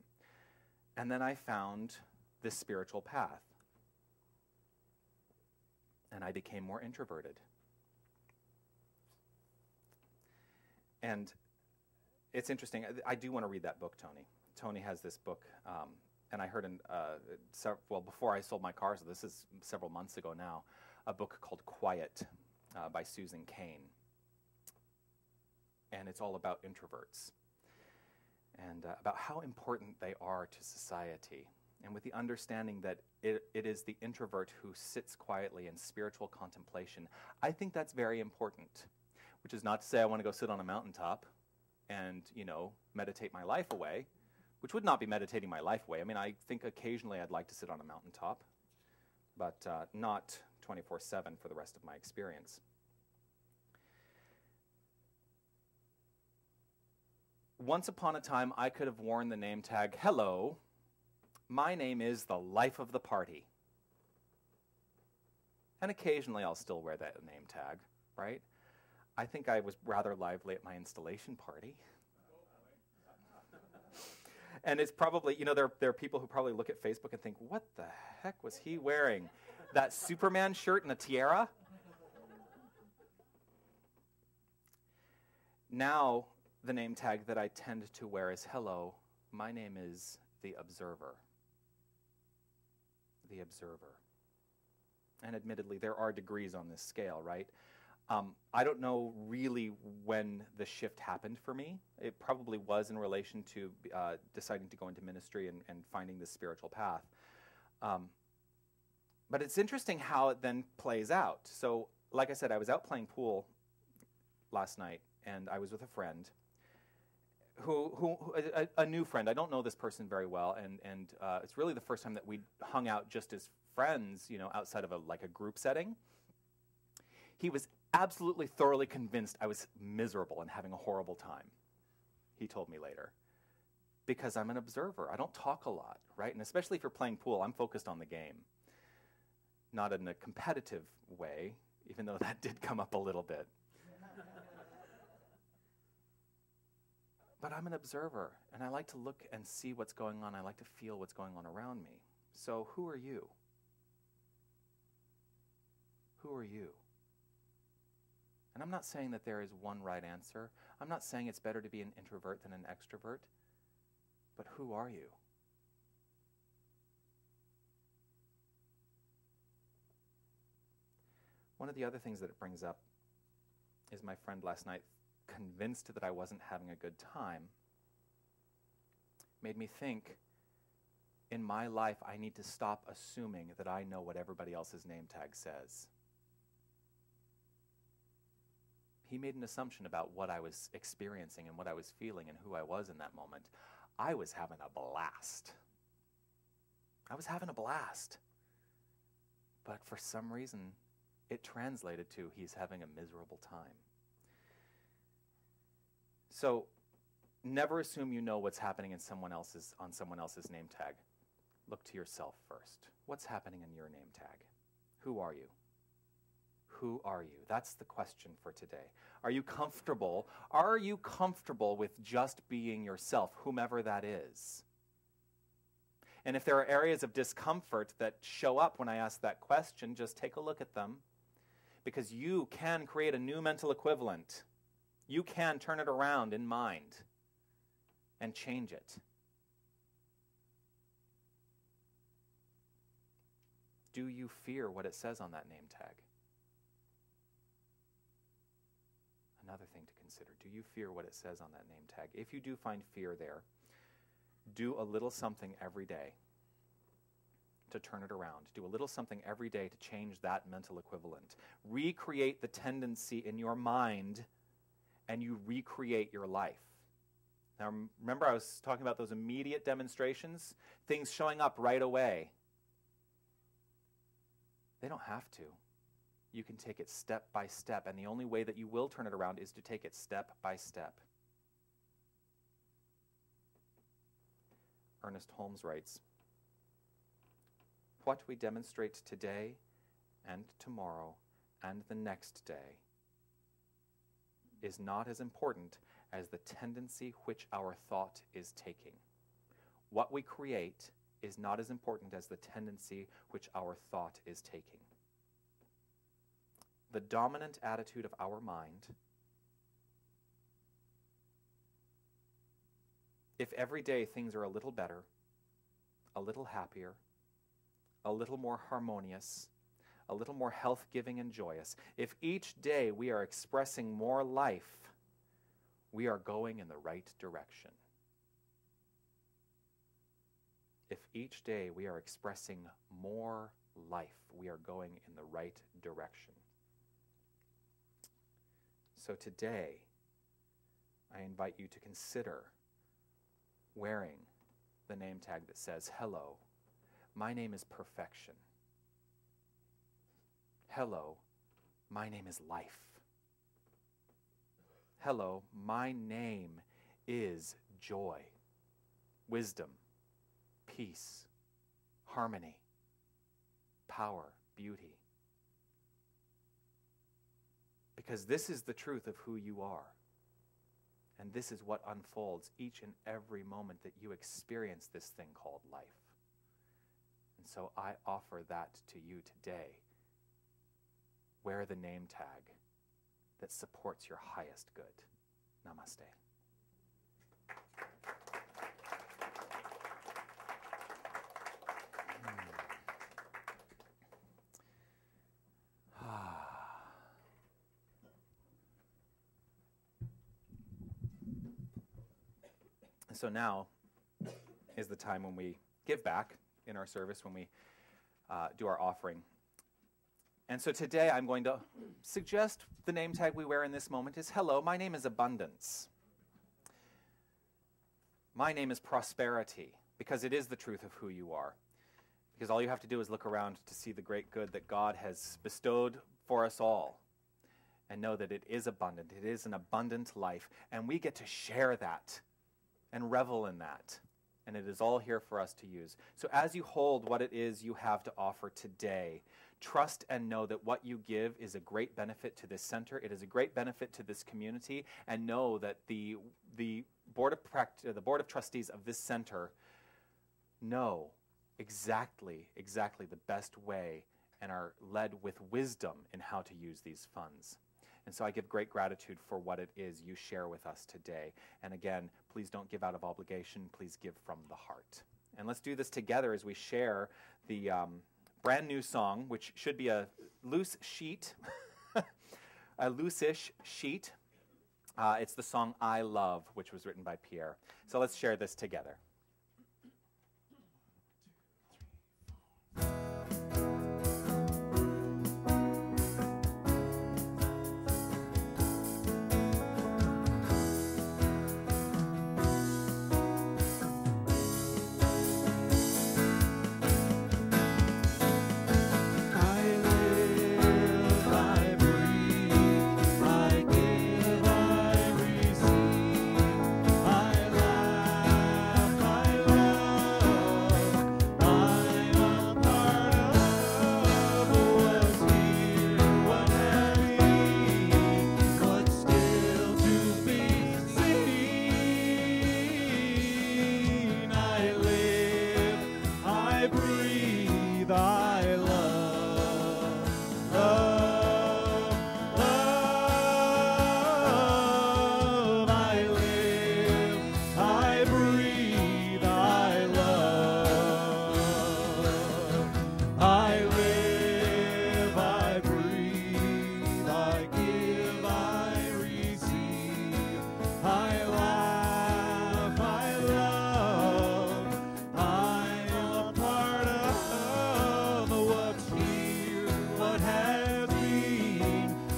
And then I found this spiritual path. And I became more introverted. And it's interesting. I do want to read that book, Tony. Tony has this book, and I heard before I sold my car, so this is several months ago now, a book called Quiet by Susan Cain. And it's all about introverts and about how important they are to society. And with the understanding that it is the introvert who sits quietly in spiritual contemplation, I think that's very important. Which is not to say I want to go sit on a mountaintop and, meditate my life away, which would not be meditating my life away. I mean, I think occasionally I'd like to sit on a mountaintop, but not 24/7 for the rest of my experience. Once upon a time, I could have worn the name tag, "Hello, my name is the life of the party." And occasionally I'll still wear that name tag, right? I think I was rather lively at my installation party. And it's probably, there are people who probably look at Facebook and think, what the heck was he wearing? That Superman shirt and a tiara? Now, the name tag that I tend to wear is, "Hello, my name is the Observer." The Observer. And admittedly, there are degrees on this scale, right? I don't know really when the shift happened for me. It probably was in relation to deciding to go into ministry and finding this spiritual path. But it's interesting how it then plays out. So, like I said, I was out playing pool last night, and I was with a friend, a new friend. I don't know this person very well, and it's really the first time that we hung out just as friends, outside of a group setting. He was absolutely thoroughly convinced I was miserable and having a horrible time, he told me later, because I'm an observer. I don't talk a lot, right? And especially if you're playing pool, I'm focused on the game, not in a competitive way, even though that did come up a little bit. But I'm an observer, and I like to look and see what's going on. I like to feel what's going on around me. So who are you? Who are you? And I'm not saying that there is one right answer. I'm not saying it's better to be an introvert than an extrovert. But who are you? One of the other things that it brings up is my friend last night, convinced that I wasn't having a good time, made me think, in my life, I need to stop assuming that I know what everybody else's name tag says. He made an assumption about what I was experiencing and what I was feeling and who I was in that moment. I was having a blast. I was having a blast. But for some reason, it translated to he's having a miserable time. So never assume you know what's happening on someone else's name tag. Look to yourself first. What's happening in your name tag? Who are you? Who are you? That's the question for today. Are you comfortable? Are you comfortable with just being yourself, whomever that is? And if there are areas of discomfort that show up when I ask that question, just take a look at them, because you can create a new mental equivalent. You can turn it around in mind and change it. Do you fear what it says on that name tag? Another thing to consider. Do you fear what it says on that name tag? If you do find fear there, do a little something every day to turn it around. Do a little something every day to change that mental equivalent. Recreate the tendency in your mind, and you recreate your life. Now, remember I was talking about those immediate demonstrations? Things showing up right away. They don't have to. You can take it step by step, and the only way that you will turn it around is to take it step by step. Ernest Holmes writes, what we demonstrate today and tomorrow and the next day is not as important as the tendency which our thought is taking. What we create is not as important as the tendency which our thought is taking. The dominant attitude of our mind, if every day things are a little better, a little happier, a little more harmonious, a little more health-giving and joyous, if each day we are expressing more life, we are going in the right direction. If each day we are expressing more life, we are going in the right direction. So today, I invite you to consider wearing the name tag that says, "Hello, my name is perfection. Hello, my name is life. Hello, my name is joy, wisdom, peace, harmony, power, beauty." Because this is the truth of who you are. And this is what unfolds each and every moment that you experience this thing called life. And so I offer that to you today. Wear the name tag that supports your highest good. Namaste. So now is the time when we give back in our service, when we do our offering. And so today I'm going to suggest the name tag we wear in this moment is, "Hello, my name is abundance. My name is prosperity," because it is the truth of who you are. Because all you have to do is look around to see the great good that God has bestowed for us all and know that it is abundant. It is an abundant life, and we get to share that and revel in that. And it is all here for us to use. So as you hold what it is you have to offer today, trust and know that what you give is a great benefit to this center. It is a great benefit to this community. And know that the board of trustees of this center know exactly the best way and are led with wisdom in how to use these funds. And so I give great gratitude for what it is you share with us today. And again, please don't give out of obligation. Please give from the heart. And let's do this together as we share the brand new song, which should be a loose sheet, a loose-ish sheet. It's the song "I Love," which was written by Pierre. So let's share this together.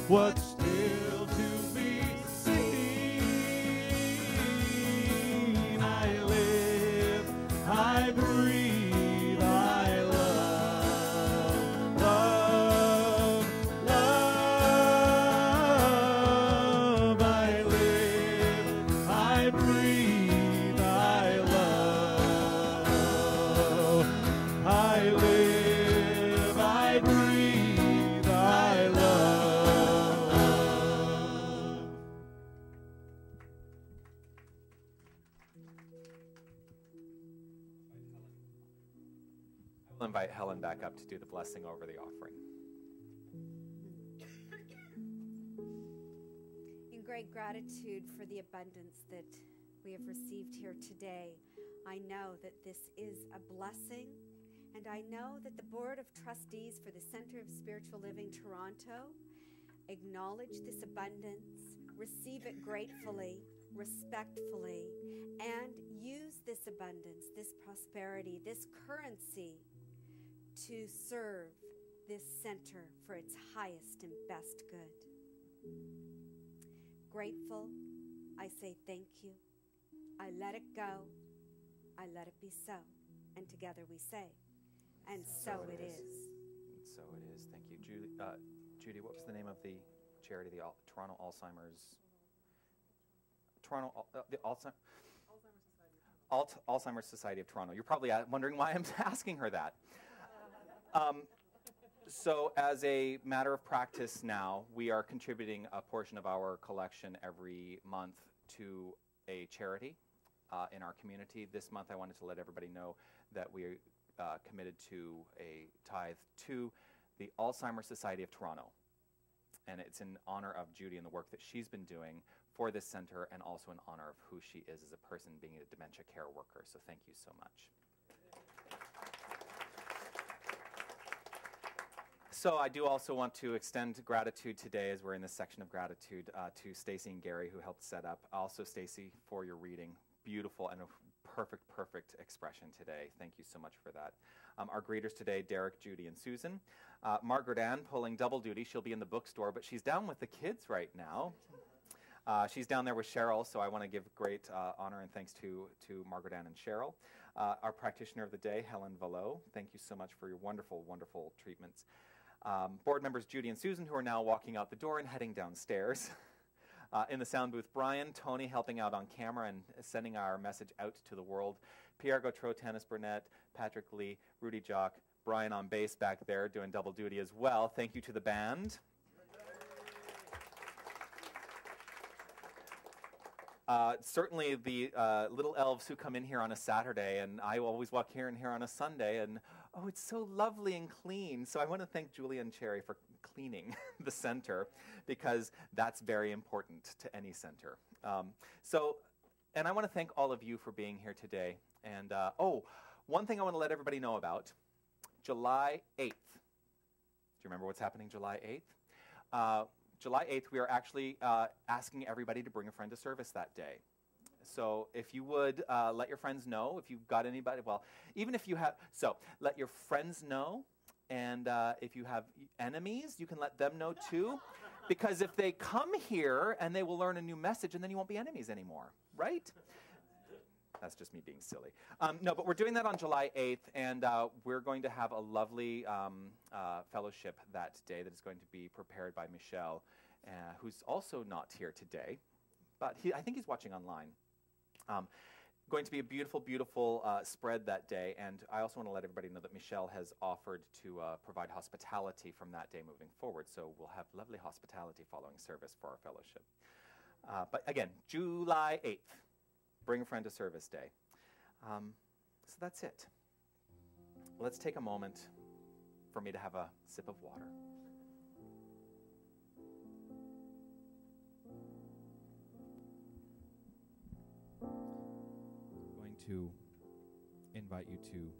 What's still to be seen? I live, I breathe, I love, love, love. I live, I breathe, I love, I live. invite Helen back up to do the blessing over the offering. In great gratitude for the abundance that we have received here today, I know that this is a blessing, and I know that the Board of Trustees for the Center of Spiritual Living Toronto acknowledge this abundance, receive it gratefully, respectfully, and use this abundance, this prosperity, this currency to serve this center for its highest and best good. Grateful, I say thank you. I let it go. I let it be so. And together we say, and so it is. And so it is. Thank you. Judy, what was the name of the charity, the Toronto Alzheimer's? The Alzheimer's Society of Toronto. You're probably wondering why I'm asking her that. So as a matter of practice now, we are contributing a portion of our collection every month to a charity in our community. This month I wanted to let everybody know that we committed to a tithe to the Alzheimer's Society of Toronto. And it's in honor of Judy and the work that she's been doing for this center, and also in honor of who she is as a person, being a dementia care worker. So thank you so much. So I do also want to extend gratitude today, as we're in this section of gratitude, to Stacy and Gary, who helped set up. Also, Stacy, for your reading. Beautiful and a perfect expression today. Thank you so much for that. Our greeters today, Derek, Judy, and Susan. Margaret Ann pulling double duty. She'll be in the bookstore, but she's down with the kids right now. She's down there with Cheryl, so I want to give great honor and thanks to Margaret Ann and Cheryl. Our practitioner of the day, Helen Vallot. Thank you so much for your wonderful, wonderful treatments. Board members Judy and Susan, who are now walking out the door and heading downstairs. In the sound booth, Brian, Tony helping out on camera and sending our message out to the world. Pierre Gautreau, Tanis Burnett, Patrick Lee, Rudy Jock, Brian on bass back there doing double duty as well. Thank you to the band. Certainly the little elves who come in here on a Saturday, and I always walk here and here on a Sunday, and oh, it's so lovely and clean. So I want to thank Julia and Cherry for cleaning the center, because that's very important to any center. And I want to thank all of you for being here today. And one thing I want to let everybody know about, July 8th. Do you remember what's happening July 8th? July 8th, we are actually asking everybody to bring a friend to service that day. So if you would let your friends know, if you've got anybody, well, even if you have, so let your friends know, and if you have enemies, you can let them know too, because if they come here, and they will learn a new message, and then you won't be enemies anymore, right? That's just me being silly. No, but we're doing that on July 8th, and we're going to have a lovely fellowship that day that is going to be prepared by Michelle, who's also not here today, but I think he's watching online. Going to be a beautiful, beautiful spread that day, and I also want to let everybody know that Michelle has offered to provide hospitality from that day moving forward, so we'll have lovely hospitality following service for our fellowship. But again, July 8th. Bring a friend to service day. So that's it. Let's take a moment for me to have a sip of water. I'm going to invite you to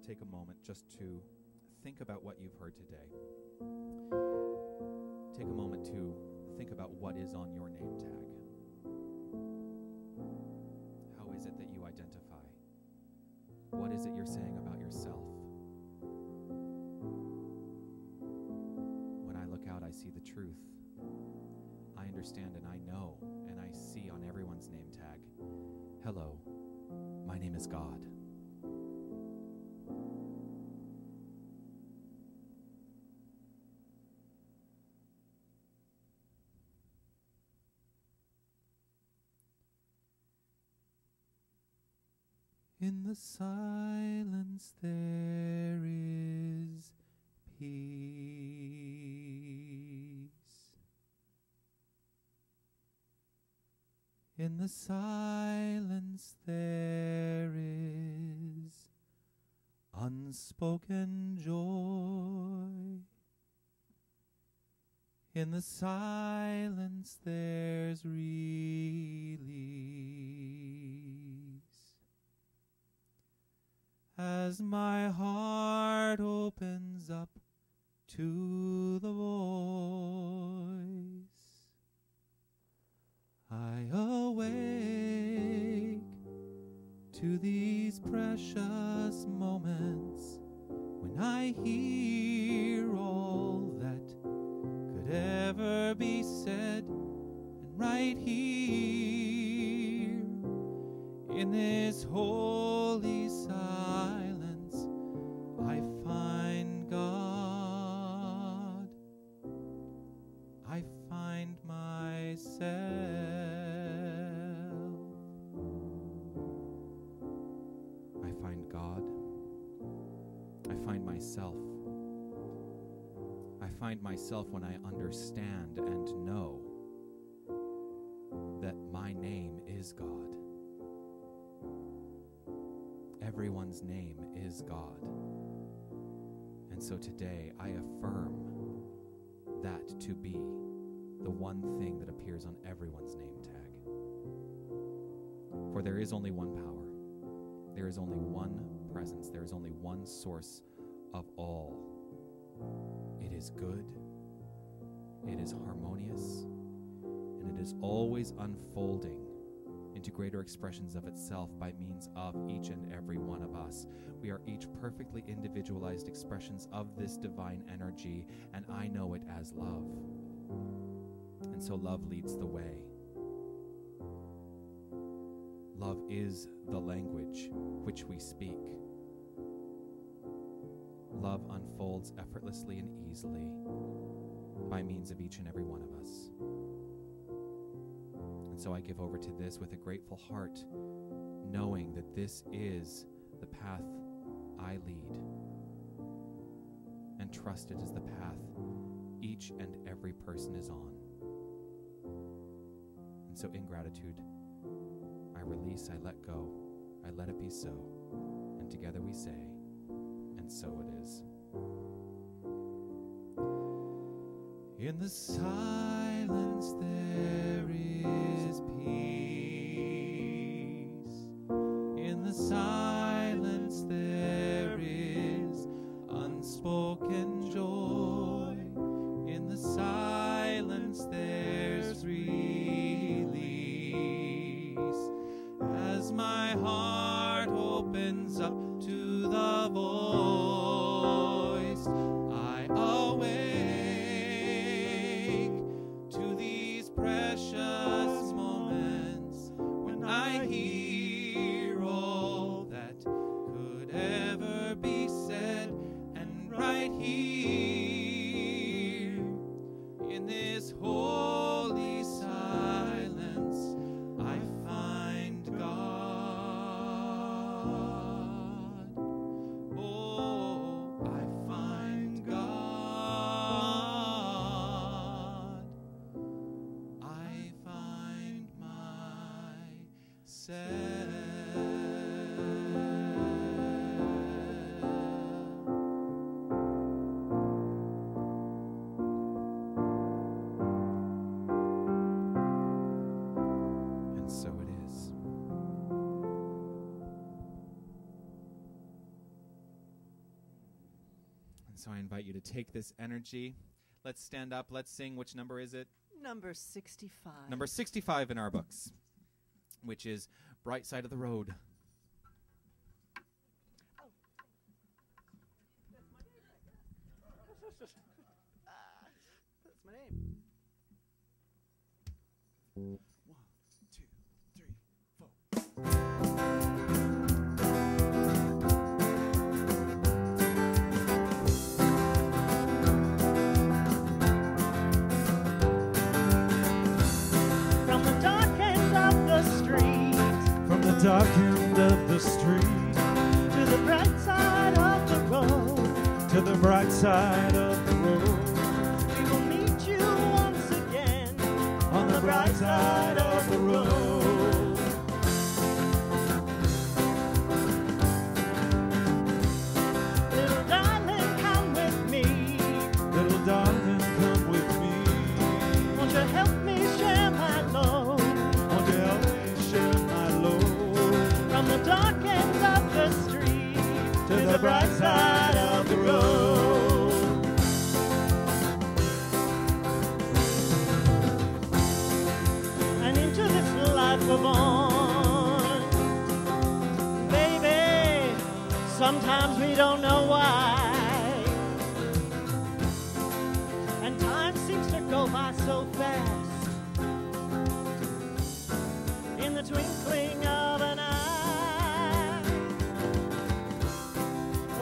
take a moment just to think about what you've heard today. Take a moment to think about what is on your name tag. How is it that you identify? What is it you're saying about yourself? When I look out, I see the truth. I understand and I know and I see on everyone's name tag, hello, my name is God. In the silence there is peace. In the silence there is unseen unspoken joy. In the silence there's release. As my heart opens up to the voice, I awake to these precious moments when I hear all that could ever be said, and right here in this holy silence I find God. I find myself. I find God. I find myself. I find myself when I understand and know that my name is God. Everyone's name is God. And so today I affirm that to be the one thing that appears on everyone's name tag. For there is only one power. There is only one presence. There is only one source of all. It is good, it is harmonious, and it is always unfolding into greater expressions of itself by means of each and every one of us. We are each perfectly individualized expressions of this divine energy, and I know it as love. And so love leads the way. Love is the language which we speak. Love unfolds effortlessly and easily by means of each and every one of us. And so I give over to this with a grateful heart, knowing that this is the path I lead, and trust it is the path each and every person is on. And so in gratitude, I release, I let go, I let it be so, and together we say, and so it is. In the silence there is peace. In the silence there is unspoken joy. In the silence there's release. As my heart opens up to the voice, I awake to these precious moments when I hear all that could ever be said, and right here in this holy silence I find God. Oh, I find God. I find myself. And so it is. And so I invite you to take this energy. Let's stand up. Let's sing. Which number is it? Number 65. Number 65 in our books, which is Bright Side of the Road. That's my name. 1, 2, 3, 4. From the dark end of the street From the dark end of the street to the bright side of the road, to the bright side of the road, we will meet you once again on the bright side of the road. Sometimes we don't know why, and time seems to go by so fast. In the twinkling of an eye,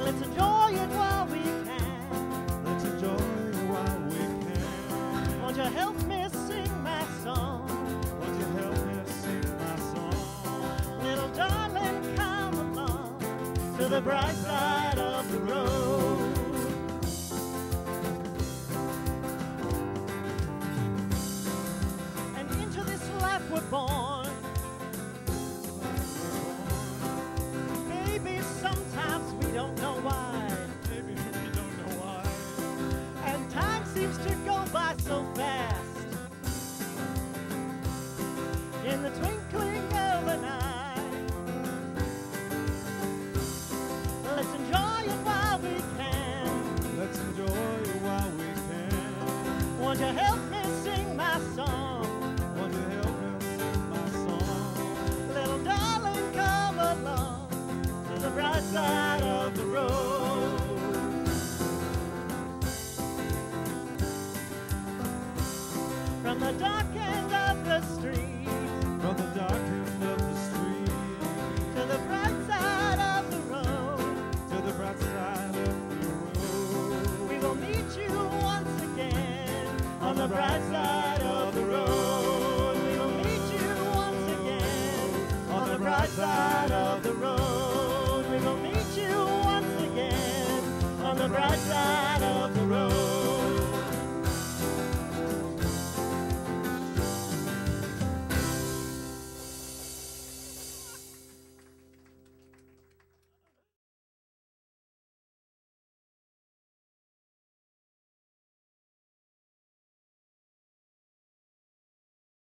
let's enjoy it while we can. Let's enjoy it while we can. Won't you help me sing my song? Won't you help me sing my song? Little darling, come along to the bright side of the road. And into this life we're born. Baby, sometimes we don't know why. Maybe we don't know why. And time seems to go by so fast. In the twinkling of an eye, let's enjoy it while we can. Let's enjoy it while we can. Won't you help me sing my song? Won't you help me sing my song? Little darling, come along to the bright side of the road. From the dark end of the street, From the dark end of the street to the bright side of the road, to the bright side of the road. we will meet you once again on the bright side of the road. We will meet you once again on the bright side of the road. We will meet you once again on the bright side.